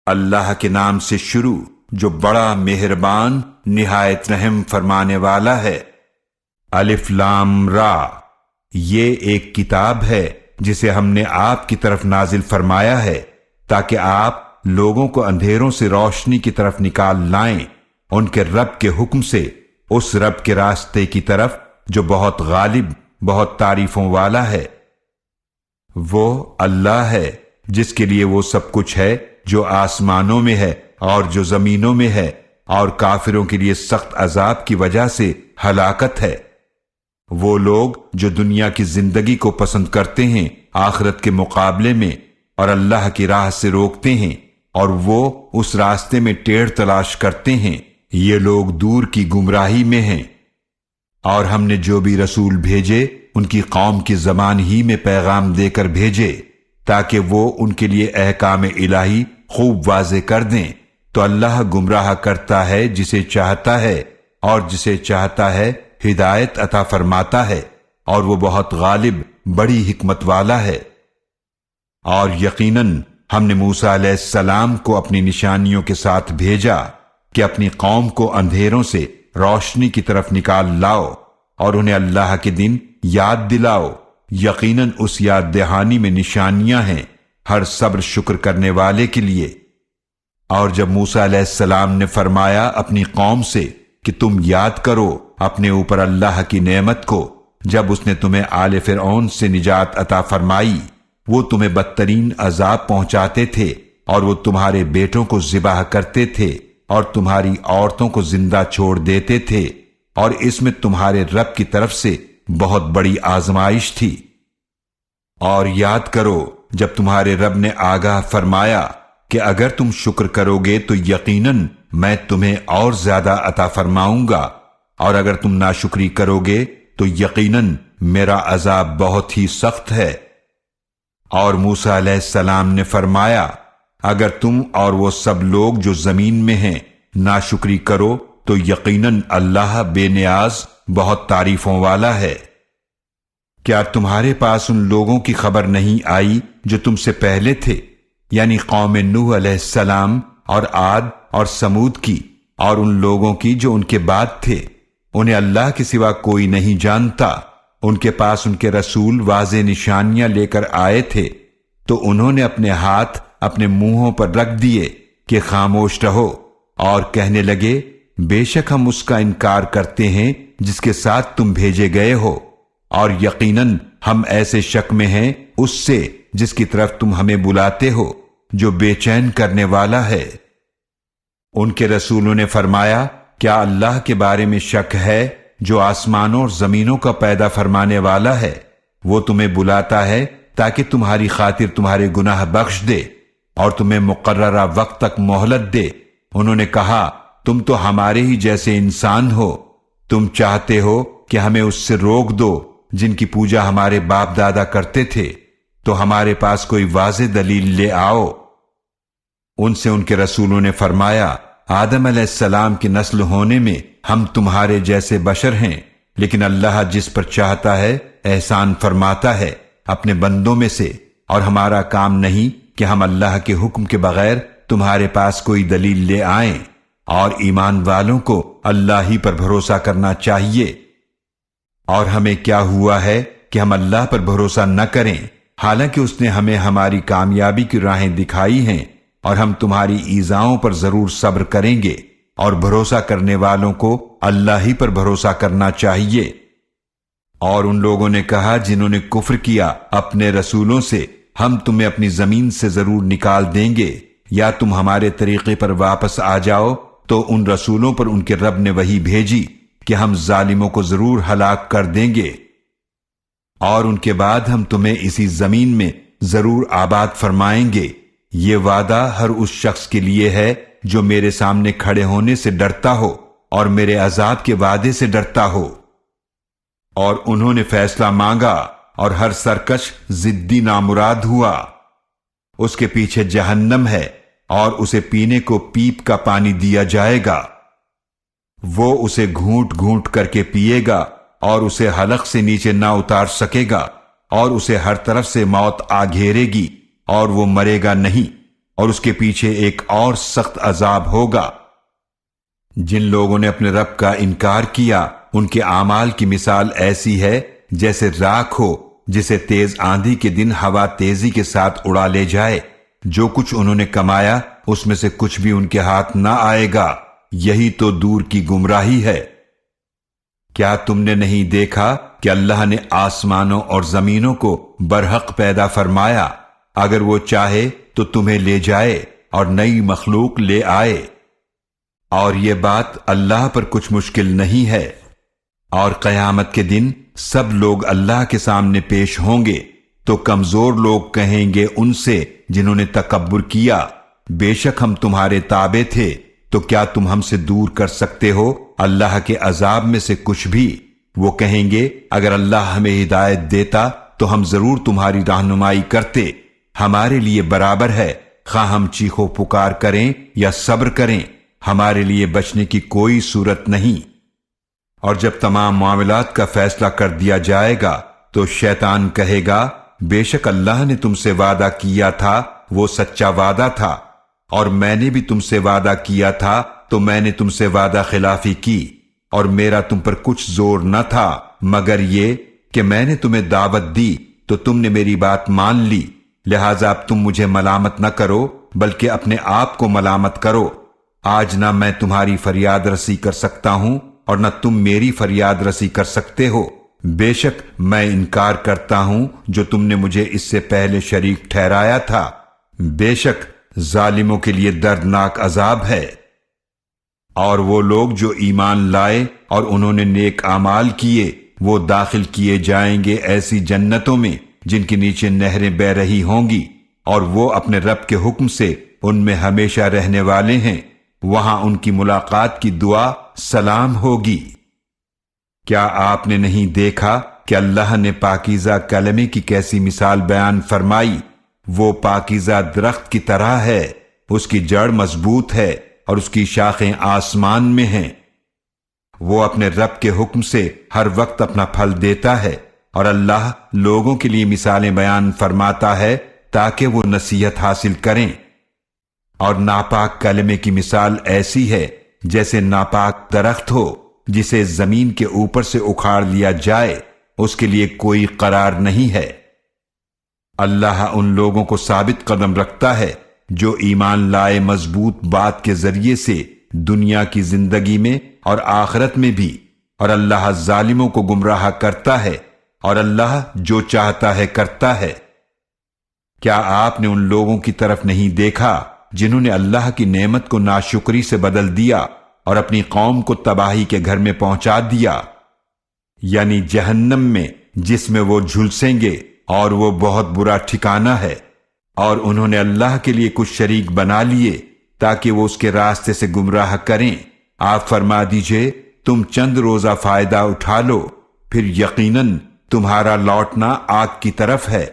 اللہ کے نام سے شروع جو بڑا مہربان نہایت رحم فرمانے والا ہے۔ الف لام را، یہ ایک کتاب ہے جسے ہم نے آپ کی طرف نازل فرمایا ہے تاکہ آپ لوگوں کو اندھیروں سے روشنی کی طرف نکال لائیں، ان کے رب کے حکم سے، اس رب کے راستے کی طرف جو بہت غالب، بہت تعریفوں والا ہے۔ وہ اللہ ہے جس کے لیے وہ سب کچھ ہے جو آسمانوں میں ہے اور جو زمینوں میں ہے، اور کافروں کے لیے سخت عذاب کی وجہ سے ہلاکت ہے۔ وہ لوگ جو دنیا کی زندگی کو پسند کرتے ہیں آخرت کے مقابلے میں، اور اللہ کی راہ سے روکتے ہیں، اور وہ اس راستے میں ٹیڑھ تلاش کرتے ہیں، یہ لوگ دور کی گمراہی میں ہیں۔ اور ہم نے جو بھی رسول بھیجے ان کی قوم کی زبان ہی میں پیغام دے کر بھیجے تاکہ وہ ان کے لیے احکام الہی خوب واضح کر دیں، تو اللہ گمراہ کرتا ہے جسے چاہتا ہے، اور جسے چاہتا ہے ہدایت عطا فرماتا ہے، اور وہ بہت غالب، بڑی حکمت والا ہے۔ اور یقیناً ہم نے موسیٰ علیہ السلام کو اپنی نشانیوں کے ساتھ بھیجا کہ اپنی قوم کو اندھیروں سے روشنی کی طرف نکال لاؤ، اور انہیں اللہ کے دن یاد دلاؤ۔ یقیناً اس یاد دہانی میں نشانیاں ہیں ہر صبر شکر کرنے والے کے لیے۔ اور جب موسیٰ علیہ السلام نے فرمایا اپنی قوم سے کہ تم یاد کرو اپنے اوپر اللہ کی نعمت کو جب اس نے تمہیں آل فرعون سے نجات عطا فرمائی، وہ تمہیں بدترین عذاب پہنچاتے تھے، اور وہ تمہارے بیٹوں کو ذبح کرتے تھے اور تمہاری عورتوں کو زندہ چھوڑ دیتے تھے، اور اس میں تمہارے رب کی طرف سے بہت بڑی آزمائش تھی۔ اور یاد کرو جب تمہارے رب نے آگاہ فرمایا کہ اگر تم شکر کرو گے تو یقیناً میں تمہیں اور زیادہ عطا فرماؤں گا، اور اگر تم ناشکری کرو گے تو یقیناً میرا عذاب بہت ہی سخت ہے۔ اور موسیٰ علیہ السلام نے فرمایا اگر تم اور وہ سب لوگ جو زمین میں ہیں ناشکری کرو تو یقیناً اللہ بے نیاز، بہت تعریفوں والا ہے۔ کیا تمہارے پاس ان لوگوں کی خبر نہیں آئی جو تم سے پہلے تھے، یعنی قوم نوح علیہ السلام اور عاد اور سمود کی، اور ان لوگوں کی جو ان کے بعد تھے؟ انہیں اللہ کے سوا کوئی نہیں جانتا۔ ان کے پاس ان کے رسول واضح نشانیاں لے کر آئے تھے، تو انہوں نے اپنے ہاتھ اپنے منہوں پر رکھ دیے کہ خاموش رہو، اور کہنے لگے بے شک ہم اس کا انکار کرتے ہیں جس کے ساتھ تم بھیجے گئے ہو، اور یقیناً ہم ایسے شک میں ہیں اس سے جس کی طرف تم ہمیں بلاتے ہو، جو بے چین کرنے والا ہے۔ ان کے رسولوں نے فرمایا کیا اللہ کے بارے میں شک ہے جو آسمانوں اور زمینوں کا پیدا فرمانے والا ہے؟ وہ تمہیں بلاتا ہے تاکہ تمہاری خاطر تمہارے گناہ بخش دے اور تمہیں مقررہ وقت تک مہلت دے۔ انہوں نے کہا تم تو ہمارے ہی جیسے انسان ہو، تم چاہتے ہو کہ ہمیں اس سے روک دو جن کی پوجا ہمارے باپ دادا کرتے تھے، تو ہمارے پاس کوئی واضح دلیل لے آؤ۔ ان سے ان کے رسولوں نے فرمایا آدم علیہ السلام کی نسل ہونے میں ہم تمہارے جیسے بشر ہیں، لیکن اللہ جس پر چاہتا ہے احسان فرماتا ہے اپنے بندوں میں سے، اور ہمارا کام نہیں کہ ہم اللہ کے حکم کے بغیر تمہارے پاس کوئی دلیل لے آئیں، اور ایمان والوں کو اللہ ہی پر بھروسہ کرنا چاہیے۔ اور ہمیں کیا ہوا ہے کہ ہم اللہ پر بھروسہ نہ کریں، حالانکہ اس نے ہمیں ہماری کامیابی کی راہیں دکھائی ہیں، اور ہم تمہاری ایذاؤں پر ضرور صبر کریں گے، اور بھروسہ کرنے والوں کو اللہ ہی پر بھروسہ کرنا چاہیے۔ اور ان لوگوں نے کہا جنہوں نے کفر کیا اپنے رسولوں سے ہم تمہیں اپنی زمین سے ضرور نکال دیں گے، یا تم ہمارے طریقے پر واپس آ جاؤ، تو ان رسولوں پر ان کے رب نے وحی بھیجی کہ ہم ظالموں کو ضرور ہلاک کر دیں گے، اور ان کے بعد ہم تمہیں اسی زمین میں ضرور آباد فرمائیں گے۔ یہ وعدہ ہر اس شخص کے لیے ہے جو میرے سامنے کھڑے ہونے سے ڈرتا ہو اور میرے عذاب کے وعدے سے ڈرتا ہو۔ اور انہوں نے فیصلہ مانگا، اور ہر سرکش ضدی نامراد ہوا۔ اس کے پیچھے جہنم ہے، اور اسے پینے کو پیپ کا پانی دیا جائے گا، وہ اسے گھونٹ گھونٹ کر کے پیے گا، اور اسے حلق سے نیچے نہ اتار سکے گا، اور اسے ہر طرف سے موت آ گھیرے گی، اور وہ مرے گا نہیں۔ اور اس کے پیچھے ایک اور سخت عذاب ہوگا۔ جن لوگوں نے اپنے رب کا انکار کیا ان کے اعمال کی مثال ایسی ہے جیسے راکھ ہو جسے تیز آندھی کے دن ہوا تیزی کے ساتھ اڑا لے جائے۔ جو کچھ انہوں نے کمایا اس میں سے کچھ بھی ان کے ہاتھ نہ آئے گا۔ یہی تو دور کی گمراہی ہے۔ کیا تم نے نہیں دیکھا کہ اللہ نے آسمانوں اور زمینوں کو برحق پیدا فرمایا؟ اگر وہ چاہے تو تمہیں لے جائے اور نئی مخلوق لے آئے، اور یہ بات اللہ پر کچھ مشکل نہیں ہے۔ اور قیامت کے دن سب لوگ اللہ کے سامنے پیش ہوں گے تو کمزور لوگ کہیں گے ان سے جنہوں نے تکبر کیا، بے شک ہم تمہارے تابع تھے، تو کیا تم ہم سے دور کر سکتے ہو اللہ کے عذاب میں سے کچھ بھی؟ وہ کہیں گے اگر اللہ ہمیں ہدایت دیتا تو ہم ضرور تمہاری رہنمائی کرتے۔ ہمارے لیے برابر ہے خواہ ہم چیخو پکار کریں یا صبر کریں، ہمارے لیے بچنے کی کوئی صورت نہیں۔ اور جب تمام معاملات کا فیصلہ کر دیا جائے گا تو شیطان کہے گا بے شک اللہ نے تم سے وعدہ کیا تھا وہ سچا وعدہ تھا، اور میں نے بھی تم سے وعدہ کیا تھا تو میں نے تم سے وعدہ خلافی کی، اور میرا تم پر کچھ زور نہ تھا مگر یہ کہ میں نے تمہیں دعوت دی تو تم نے میری بات مان لی، لہذا اب تم مجھے ملامت نہ کرو بلکہ اپنے آپ کو ملامت کرو۔ آج نہ میں تمہاری فریاد رسی کر سکتا ہوں اور نہ تم میری فریاد رسی کر سکتے ہو، بے شک میں انکار کرتا ہوں جو تم نے مجھے اس سے پہلے شریک ٹھہرایا تھا، بے شک ظالموں کے لیے دردناک عذاب ہے۔ اور وہ لوگ جو ایمان لائے اور انہوں نے نیک اعمال کیے وہ داخل کیے جائیں گے ایسی جنتوں میں جن کے نیچے نہریں بہہ رہی ہوں گی، اور وہ اپنے رب کے حکم سے ان میں ہمیشہ رہنے والے ہیں، وہاں ان کی ملاقات کی دعا سلام ہوگی۔ کیا آپ نے نہیں دیکھا کہ اللہ نے پاکیزہ کلمے کی کیسی مثال بیان فرمائی؟ وہ پاکیزہ درخت کی طرح ہے، اس کی جڑ مضبوط ہے اور اس کی شاخیں آسمان میں ہیں۔ وہ اپنے رب کے حکم سے ہر وقت اپنا پھل دیتا ہے، اور اللہ لوگوں کے لیے مثالیں بیان فرماتا ہے تاکہ وہ نصیحت حاصل کریں۔ اور ناپاک کلمے کی مثال ایسی ہے جیسے ناپاک درخت ہو جسے زمین کے اوپر سے اکھاڑ لیا جائے، اس کے لیے کوئی قرار نہیں ہے۔ اللہ ان لوگوں کو ثابت قدم رکھتا ہے جو ایمان لائے مضبوط بات کے ذریعے سے دنیا کی زندگی میں اور آخرت میں بھی، اور اللہ ظالموں کو گمراہ کرتا ہے، اور اللہ جو چاہتا ہے کرتا ہے۔ کیا آپ نے ان لوگوں کی طرف نہیں دیکھا جنہوں نے اللہ کی نعمت کو ناشکری سے بدل دیا اور اپنی قوم کو تباہی کے گھر میں پہنچا دیا، یعنی جہنم میں جس میں وہ جھلسیں گے اور وہ بہت برا ٹھکانہ ہے۔ اور انہوں نے اللہ کے لیے کچھ شریک بنا لیے تاکہ وہ اس کے راستے سے گمراہ کریں۔ آپ فرما دیجئے تم چند روزہ فائدہ اٹھا لو، پھر یقیناً تمہارا لوٹنا آگ کی طرف ہے۔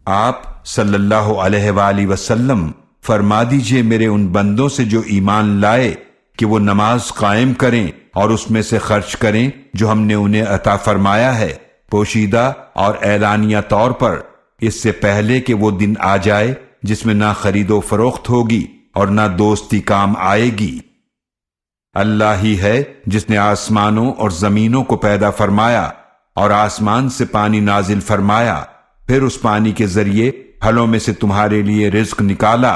آپ صلی اللہ علیہ وآلہ وسلم فرما دیجئے میرے ان بندوں سے جو ایمان لائے کہ وہ نماز قائم کریں اور اس میں سے خرچ کریں جو ہم نے انہیں عطا فرمایا ہے، پوشیدہ اور اعلانیہ طور پر، اس سے پہلے کہ وہ دن آ جائے جس میں نہ خرید و فروخت ہوگی اور نہ دوستی کام آئے گی۔ اللہ ہی ہے جس نے آسمانوں اور زمینوں کو پیدا فرمایا اور آسمان سے پانی نازل فرمایا، پھر اس پانی کے ذریعے پھلوں میں سے تمہارے لیے رزق نکالا،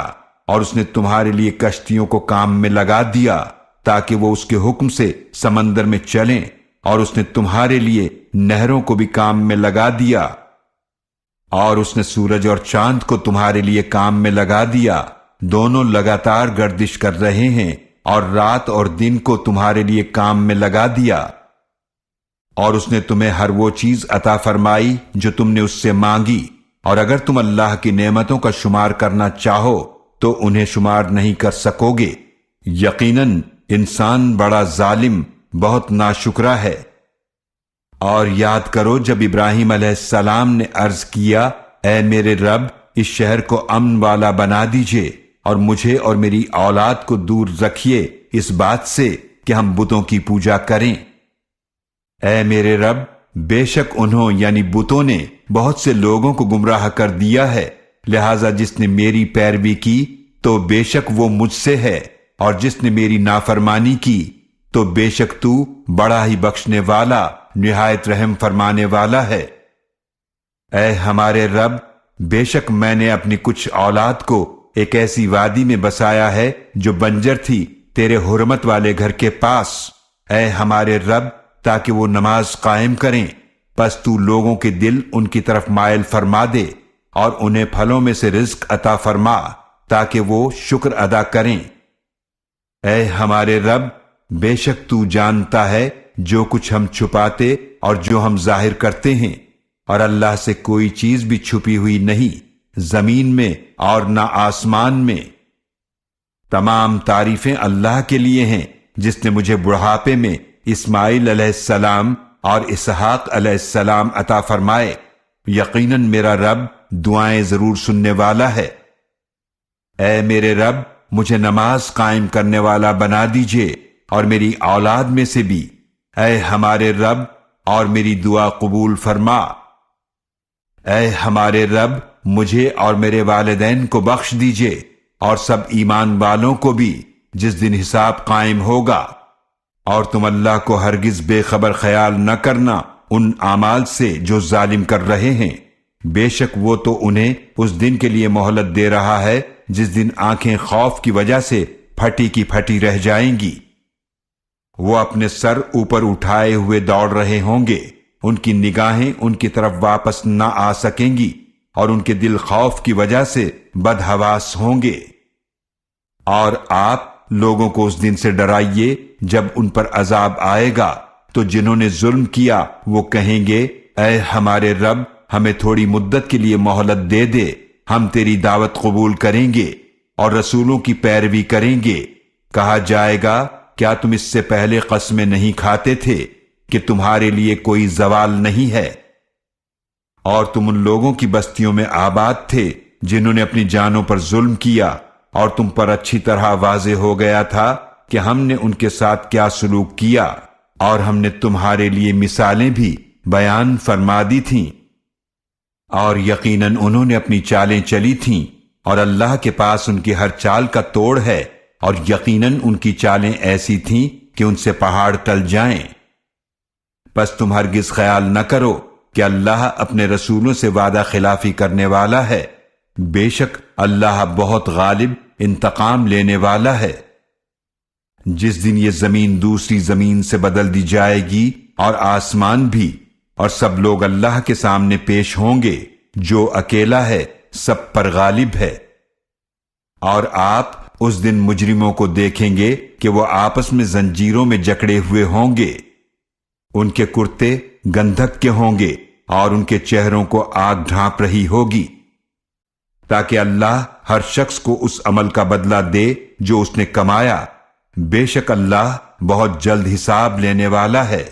اور اس نے تمہارے لیے کشتیوں کو کام میں لگا دیا تاکہ وہ اس کے حکم سے سمندر میں چلیں، اور اس نے تمہارے لیے نہروں کو بھی کام میں لگا دیا، اور اس نے سورج اور چاند کو تمہارے لیے کام میں لگا دیا، دونوں لگاتار گردش کر رہے ہیں، اور رات اور دن کو تمہارے لیے کام میں لگا دیا، اور اس نے تمہیں ہر وہ چیز عطا فرمائی جو تم نے اس سے مانگی، اور اگر تم اللہ کی نعمتوں کا شمار کرنا چاہو تو انہیں شمار نہیں کر سکو گے۔ یقیناً انسان بڑا ظالم، بہت ناشکرا ہے۔ اور یاد کرو جب ابراہیم علیہ السلام نے عرض کیا اے میرے رب اس شہر کو امن والا بنا دیجئے اور مجھے اور میری اولاد کو دور رکھیے اس بات سے کہ ہم بتوں کی پوجا کریں۔ اے میرے رب بے شک انہوں یعنی بتوں نے بہت سے لوگوں کو گمراہ کر دیا ہے، لہذا جس نے میری پیروی کی تو بے شک وہ مجھ سے ہے، اور جس نے میری نافرمانی کی تو بے شک تو بڑا ہی بخشنے والا نہایت رحم فرمانے والا ہے۔ اے ہمارے رب، بے شک میں نے اپنی کچھ اولاد کو ایک ایسی وادی میں بسایا ہے جو بنجر تھی تیرے حرمت والے گھر کے پاس، اے ہمارے رب، تاکہ وہ نماز قائم کریں، پس تو لوگوں کے دل ان کی طرف مائل فرما دے اور انہیں پھلوں میں سے رزق عطا فرما تاکہ وہ شکر ادا کریں۔ اے ہمارے رب، بے شک تو جانتا ہے جو کچھ ہم چھپاتے اور جو ہم ظاہر کرتے ہیں، اور اللہ سے کوئی چیز بھی چھپی ہوئی نہیں زمین میں اور نہ آسمان میں۔ تمام تعریفیں اللہ کے لیے ہیں جس نے مجھے بڑھاپے میں اسماعیل علیہ السلام اور اسحاق علیہ السلام عطا فرمائے۔ یقیناً میرا رب دعائیں ضرور سننے والا ہے۔ اے میرے رب، مجھے نماز قائم کرنے والا بنا دیجئے اور میری اولاد میں سے بھی، اے ہمارے رب، اور میری دعا قبول فرما۔ اے ہمارے رب، مجھے اور میرے والدین کو بخش دیجئے اور سب ایمان والوں کو بھی جس دن حساب قائم ہوگا، اور تم اللہ کو ہرگز بے خبر خیال نہ کرنا ان اعمال سے جو ظالم کر رہے ہیں، بے شک وہ تو انہیں اس دن کے لیے مہلت دے رہا ہے جس دن آنکھیں خوف کی وجہ سے پھٹی کی پھٹی رہ جائیں گی۔ وہ اپنے سر اوپر اٹھائے ہوئے دوڑ رہے ہوں گے، ان کی نگاہیں ان کی طرف واپس نہ آ سکیں گی، اور ان کے دل خوف کی وجہ سے بدحواس ہوں گے۔ اور آپ لوگوں کو اس دن سے ڈرائیے جب ان پر عذاب آئے گا تو جنہوں نے ظلم کیا وہ کہیں گے، اے ہمارے رب، ہمیں تھوڑی مدت کے لیے مہلت دے دے، ہم تیری دعوت قبول کریں گے اور رسولوں کی پیروی کریں گے۔ کہا جائے گا، کیا تم اس سے پہلے قسمیں نہیں کھاتے تھے کہ تمہارے لیے کوئی زوال نہیں ہے؟ اور تم ان لوگوں کی بستیوں میں آباد تھے جنہوں نے اپنی جانوں پر ظلم کیا، اور تم پر اچھی طرح واضح ہو گیا تھا کہ ہم نے ان کے ساتھ کیا سلوک کیا، اور ہم نے تمہارے لیے مثالیں بھی بیان فرما دی تھیں۔ اور یقیناً انہوں نے اپنی چالیں چلی تھیں، اور اللہ کے پاس ان کی ہر چال کا توڑ ہے، اور یقیناً ان کی چالیں ایسی تھیں کہ ان سے پہاڑ ٹل جائیں۔ پس تم ہرگز خیال نہ کرو کہ اللہ اپنے رسولوں سے وعدہ خلافی کرنے والا ہے، بے شک اللہ بہت غالب انتقام لینے والا ہے۔ جس دن یہ زمین دوسری زمین سے بدل دی جائے گی اور آسمان بھی، اور سب لوگ اللہ کے سامنے پیش ہوں گے، جو اکیلا ہے سب پر غالب ہے۔ اور آپ اس دن مجرموں کو دیکھیں گے کہ وہ آپس میں زنجیروں میں جکڑے ہوئے ہوں گے، ان کے کرتے گندھک کے ہوں گے اور ان کے چہروں کو آگ ڈھانپ رہی ہوگی، تاکہ اللہ ہر شخص کو اس عمل کا بدلہ دے جو اس نے کمایا۔ بے شک اللہ بہت جلد حساب لینے والا ہے۔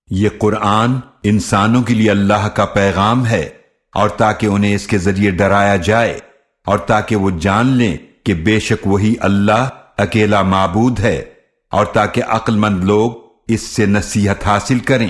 یہ قرآن انسانوں کے لیے اللہ کا پیغام ہے، اور تاکہ انہیں اس کے ذریعے ڈرایا جائے، اور تاکہ وہ جان لیں کہ بے شک وہی اللہ اکیلا معبود ہے، اور تاکہ عقل مند لوگ اس سے نصیحت حاصل کریں۔